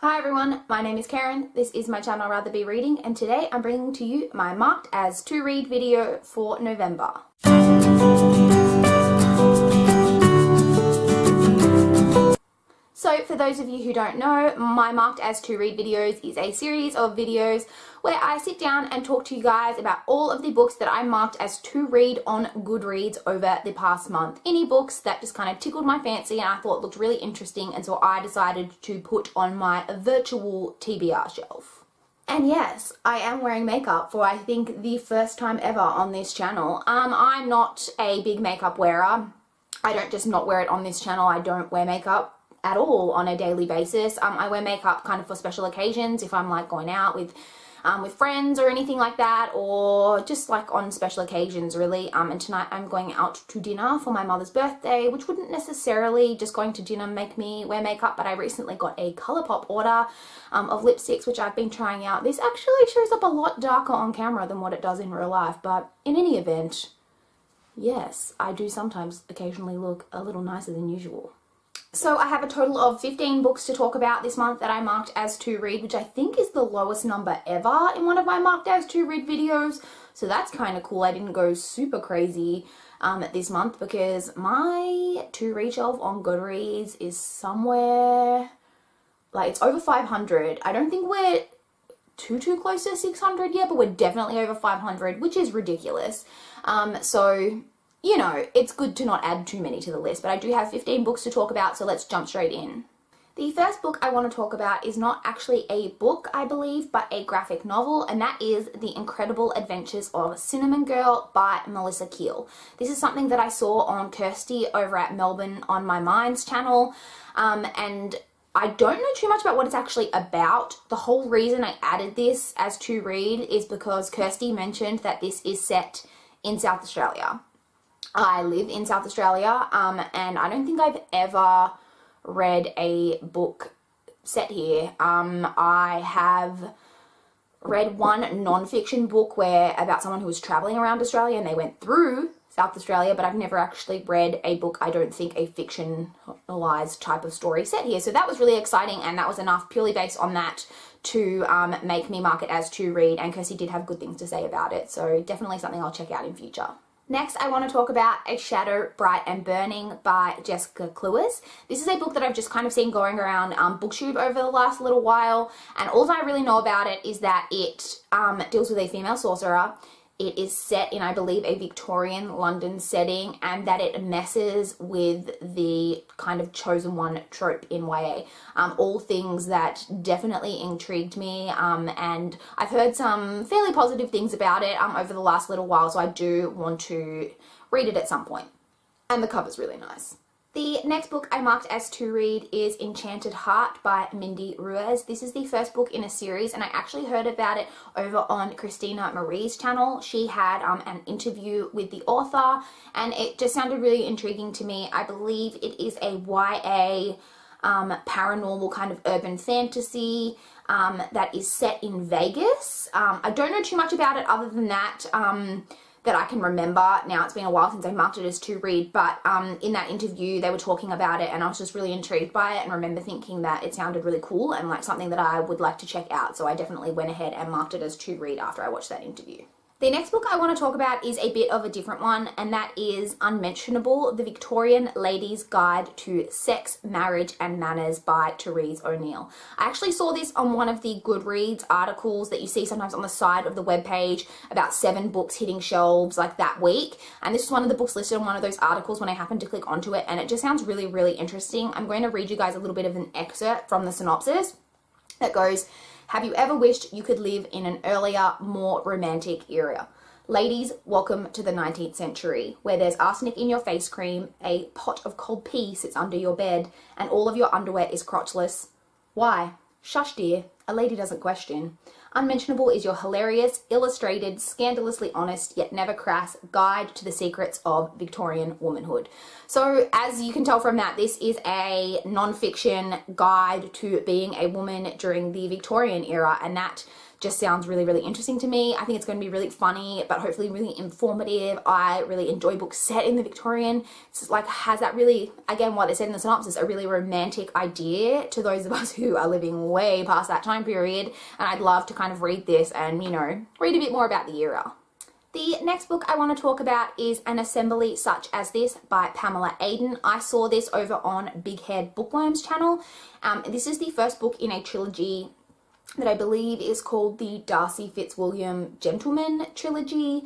Hi everyone, my name is Karen, this is my channel RatherBeReading, and today I'm bringing to you my marked as to read video for November. So for those of you who don't know, my marked as to read videos is a series of videos where I sit down and talk to you guys about all of the books that I marked as to read on Goodreads over the past month. Any books that just kind of tickled my fancy and I thought looked really interesting, and so I decided to put on my virtual TBR shelf. And yes, I am wearing makeup for I think the first time ever on this channel. I'm not a big makeup wearer. I don't just not wear it on this channel, I don't wear makeup at all on a daily basis. I wear makeup kind of for special occasions, if I'm like going out with friends or anything like that, or just like on special occasions really. And tonight I'm going out to dinner for my mother's birthday, which wouldn't necessarily just going to dinner make me wear makeup, but I recently got a ColourPop order of lipsticks which I've been trying out. This actually shows up a lot darker on camera than what it does in real life, but in any event, yes, I do sometimes occasionally look a little nicer than usual. So I have a total of 15 books to talk about this month that I marked as to read, which I think is the lowest number ever in one of my marked as to read videos. So that's kind of cool. I didn't go super crazy this month because my to read shelf on Goodreads is somewhere, like it's over 500. I don't think we're too close to 600 yet, but we're definitely over 500, which is ridiculous. So you know, it's good to not add too many to the list, but I do have 15 books to talk about, so let's jump straight in. The first book I want to talk about is not actually a book, I believe, but a graphic novel, and that is The Incredible Adventures of Cinnamon Girl by Melissa Keel. This is something that I saw on Kirsty over at Melbourne on My Mind's channel, and I don't know too much about what it's actually about. The whole reason I added this as to read is because Kirsty mentioned that this is set in South Australia. I live in South Australia, and I don't think I've ever read a book set here. I have read one non-fiction book about someone who was traveling around Australia and they went through South Australia, but I've never actually read a book, I don't think, a fictionalized type of story set here. So that was really exciting, and that was enough purely based on that to make me mark it as to read, and Kirsty did have good things to say about it, so definitely something I'll check out in future. Next, I want to talk about A Shadow, Bright and Burning by Jessica Cluess. This is a book that I've just kind of seen going around BookTube over the last little while, and all I really know about it is that it deals with a female sorcerer. It is set in, I believe, a Victorian London setting, and that it messes with the kind of chosen one trope in YA. All things that definitely intrigued me, and I've heard some fairly positive things about it over the last little while, so I do want to read it at some point. And the cover's really nice. The next book I marked as to read is Enchanted Heart by Mindy Ruiz. This is the first book in a series, and I actually heard about it over on Christina Marie's channel. She had an interview with the author, and it just sounded really intriguing to me. I believe it is a YA paranormal kind of urban fantasy that is set in Vegas. I don't know too much about it other than that I can remember. Now, it's been a while since I marked it as to read, but in that interview they were talking about it and I was just really intrigued by it and remember thinking that it sounded really cool and like something that I would like to check out, so I definitely went ahead and marked it as to read after I watched that interview. The next book I want to talk about is a bit of a different one, and that is Unmentionable, The Victorian Lady's Guide to Sex, Marriage and Manners by Therese O'Neill. I actually saw this on one of the Goodreads articles that you see sometimes on the side of the webpage about 7 books hitting shelves like that week, and this is one of the books listed on one of those articles when I happened to click onto it, and it just sounds really, really interesting. I'm going to read you guys a little bit of an excerpt from the synopsis that goes, "Have you ever wished you could live in an earlier, more romantic era? Ladies, welcome to the 19th century, where there's arsenic in your face cream, a pot of cold pee sits under your bed, and all of your underwear is crotchless. Why? Shush, dear. A lady doesn't question. Unmentionable is your hilarious, illustrated, scandalously honest, yet never crass guide to the secrets of Victorian womanhood." So as you can tell from that, this is a non-fiction guide to being a woman during the Victorian era, and that just sounds really, really interesting to me. I think it's going to be really funny, but hopefully really informative. I really enjoy books set in the Victorian. It's like, has that really, again, what they said in the synopsis, a really romantic idea to those of us who are living way past that time period. And I'd love to kind of read this and, you know, read a bit more about the era. The next book I want to talk about is An Assembly Such as This by Pamela Aiden. I saw this over on Big Head Bookworm's channel. This is the first book in a trilogy that I believe is called the Darcy Fitzwilliam Gentleman trilogy.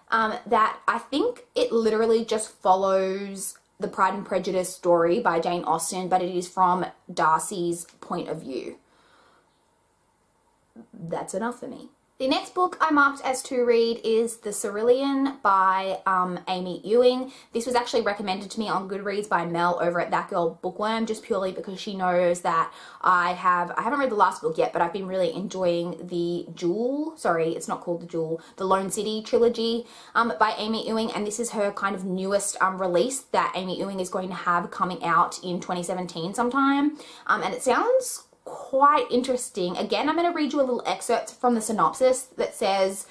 That I think it literally just follows the Pride and Prejudice story by Jane Austen, but it is from Darcy's point of view. That's enough for me. The next book I marked as to read is The Cerulean by Amy Ewing. This was actually recommended to me on Goodreads by Mel over at That Girl Bookworm, just purely because she knows that I haven't read the last book yet, but I've been really enjoying the The Lone City trilogy by Amy Ewing, and this is her kind of newest release that Amy Ewing is going to have coming out in 2017 sometime, and it sounds quite interesting. Again, I'm going to read you a little excerpt from the synopsis that says,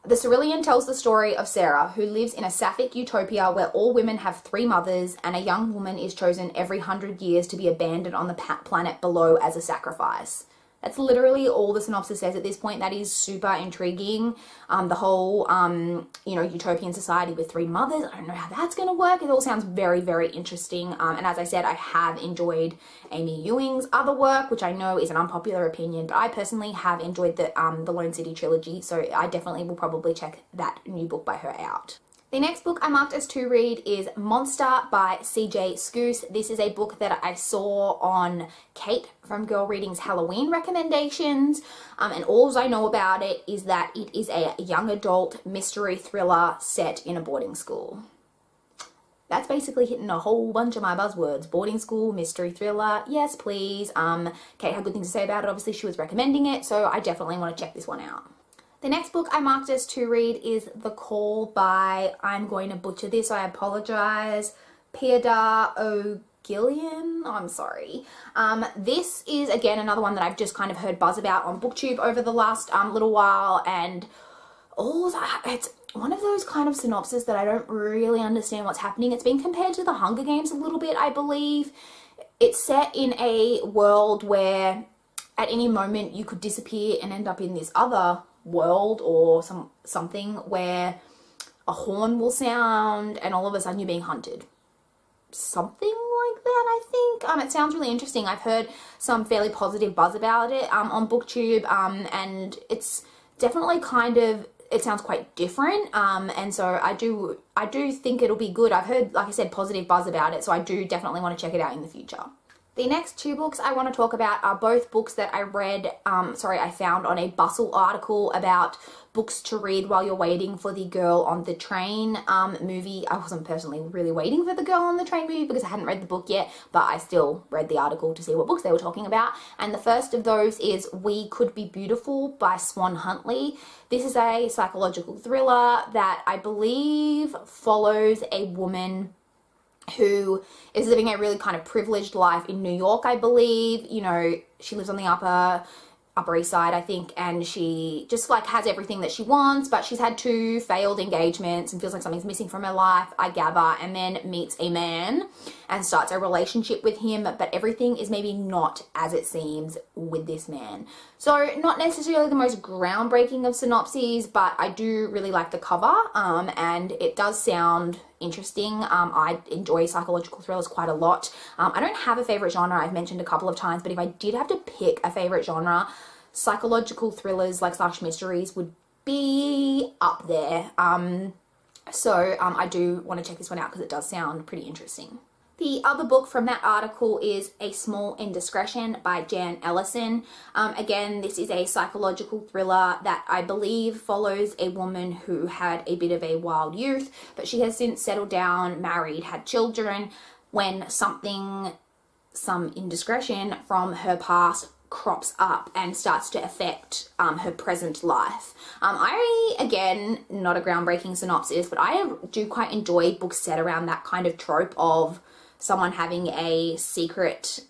"The Cerulean tells the story of Sarah, who lives in a sapphic utopia where all women have 3 mothers and a young woman is chosen every 100 years to be abandoned on the planet below as a sacrifice." That's literally all the synopsis says at this point. That is super intriguing. The whole, you know, utopian society with 3 mothers. I don't know how that's going to work. It all sounds very, very interesting. And as I said, I have enjoyed Amy Ewing's other work, which I know is an unpopular opinion, but I personally have enjoyed the Lone City trilogy. So I definitely will probably check that new book by her out. The next book I marked as to read is Monster by CJ Scoose. This is a book that I saw on Kate from Girl Reading's Halloween recommendations, and all I know about it is that it is a young adult mystery thriller set in a boarding school. That's basically hitting a whole bunch of my buzzwords. Boarding school, mystery thriller, yes please. Kate had good things to say about it. Obviously she was recommending it, so I definitely want to check this one out. The next book I marked as to read is The Call by, I'm going to butcher this, I apologize, Peadar O'Gillian. I'm sorry. This is, again, another one that I've just kind of heard buzz about on BookTube over the last little while, and it's one of those kind of synopses that I don't really understand what's happening. It's been compared to The Hunger Games a little bit, I believe. It's set in a world where at any moment you could disappear and end up in this other world or something where a horn will sound and all of a sudden you're being hunted. Something like that, I think. It sounds really interesting. I've heard some fairly positive buzz about it on BookTube, and it's definitely kind of, it sounds quite different, and so I do think it'll be good. I've heard, like I said, positive buzz about it, so I do definitely want to check it out in the future. The next 2 books I want to talk about are both books that I read, I found on a Bustle article about books to read while you're waiting for the Girl on the Train movie. I wasn't personally really waiting for the Girl on the Train movie because I hadn't read the book yet, but I still read the article to see what books they were talking about. And the first of those is We Could Be Beautiful by Swan Huntley. This is a psychological thriller that I believe follows a woman who is living a really kind of privileged life in New York, I believe. You know, she lives on the Upper East Side, I think, and she just like has everything that she wants, but she's had 2 failed engagements and feels like something's missing from her life, I gather, and then meets a man and starts a relationship with him, but everything is maybe not as it seems with this man. So not necessarily the most groundbreaking of synopses, but I do really like the cover, and it does sound interesting. I enjoy psychological thrillers quite a lot. I don't have a favorite genre, I've mentioned a couple of times, but if I did have to pick a favorite genre, psychological thrillers like slash mysteries would be up there. So I do want to check this one out because it does sound pretty interesting. The other book from that article is A Small Indiscretion by Jan Ellison. Again, this is a psychological thriller that I believe follows a woman who had a bit of a wild youth, but she has since settled down, married, had children, when some indiscretion from her past crops up and starts to affect her present life. Again, not a groundbreaking synopsis, but I do quite enjoy books set around that kind of trope of someone having a secret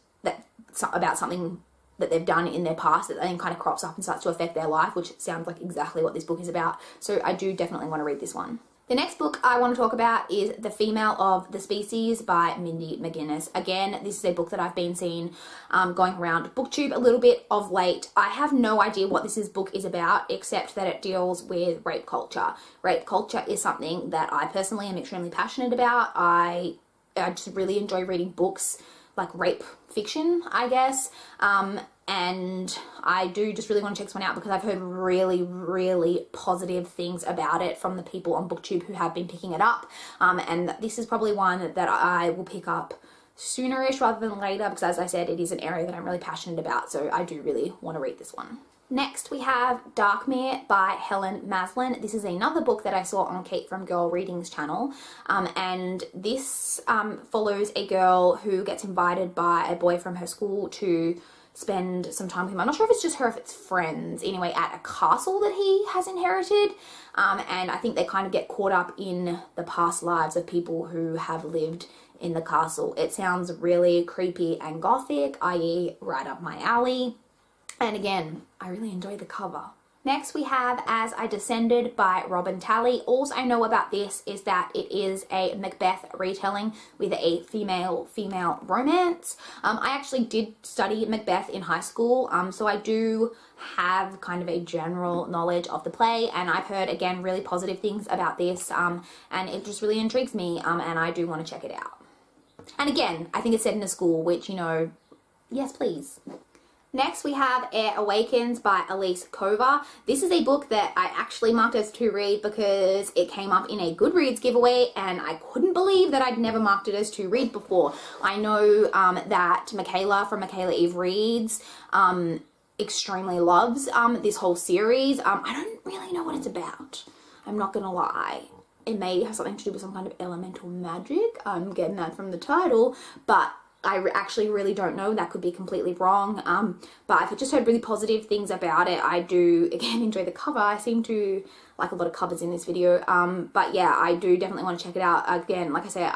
about something that they've done in their past that then kind of crops up and starts to affect their life, which sounds like exactly what this book is about. So I do definitely want to read this one. The next book I want to talk about is The Female of the Species by Mindy McGinnis. Again, this is a book that I've been seeing going around BookTube a little bit of late. I have no idea what book is about, except that it deals with rape culture. Rape culture is something that I personally am extremely passionate about. I just really enjoy reading books like rape fiction, I guess. And I do just really want to check this one out because I've heard really, really positive things about it from the people on BookTube who have been picking it up. And this is probably one that I will pick up soonerish rather than later because, as I said, it is an area that I'm really passionate about. So I do really want to read this one. Next, we have Darkmere by Helen Maslin. This is another book that I saw on Kate from Girl Reading's channel. And this follows a girl who gets invited by a boy from her school to spend some time with him. I'm not sure if it's just her or if it's friends. Anyway, at a castle that he has inherited. And I think they kind of get caught up in the past lives of people who have lived in the castle. It sounds really creepy and gothic, i.e. right up my alley. And again, I really enjoy the cover. Next we have As I Descended by Robin Talley. All I know about this is that it is a Macbeth retelling with a female romance. I actually did study Macbeth in high school, so I do have kind of a general knowledge of the play, and I've heard, again, really positive things about this, and it just really intrigues me, and I do want to check it out. And again, I think it's set in a school, which, you know, yes please. Next, we have Awakens by Elise Cover. This is a book that I actually marked as to read because it came up in a Goodreads giveaway and I couldn't believe that I'd never marked it as to read before. I know that Michaela from Michaela Eve Reads extremely loves this whole series. I don't really know what it's about. I'm not gonna lie. It may have something to do with some kind of elemental magic. I'm getting that from the title, but I actually really don't know. That could be completely wrong. But I've just heard really positive things about it. I do, again, enjoy the cover. I seem to like a lot of covers in this video. But yeah, I do definitely want to check it out. Again, like I say,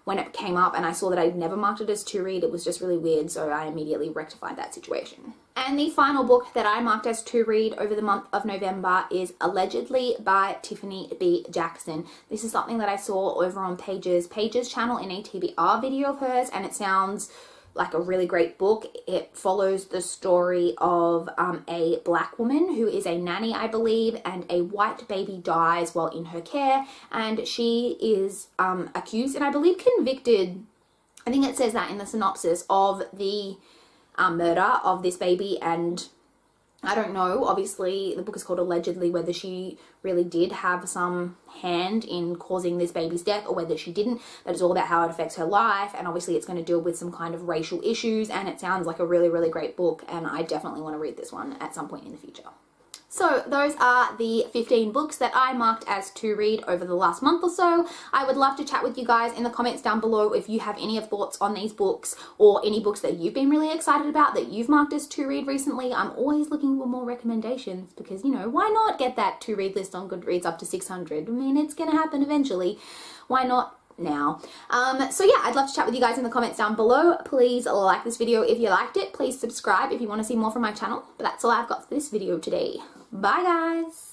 when it came up and I saw that I'd never marked it as to read, it was just really weird. So I immediately rectified that situation. And the final book that I marked as to read over the month of November is Allegedly by Tiffany B. Jackson. This is something that I saw over on Paige's channel in a TBR video of hers, and it sounds like a really great book. It follows the story of a black woman who is a nanny, I believe, and a white baby dies while in her care, and she is accused and I believe convicted, I think it says that in the synopsis, of the murder of this baby. And I don't know, obviously the book is called Allegedly, whether she really did have some hand in causing this baby's death or whether she didn't. That is all about how it affects her life, and obviously it's going to deal with some kind of racial issues, and it sounds like a really, really great book, and I definitely want to read this one at some point in the future. So those are the 15 books that I marked as to read over the last month or so. I would love to chat with you guys in the comments down below if you have any thoughts on these books or any books that you've been really excited about that you've marked as to read recently. I'm always looking for more recommendations because, you know, why not get that to read list on Goodreads up to 600? I mean, it's going to happen eventually. Why not now? So yeah, I'd love to chat with you guys in the comments down below. Please like this video if you liked it. Please subscribe if you want to see more from my channel. But that's all I've got for this video today. Bye guys!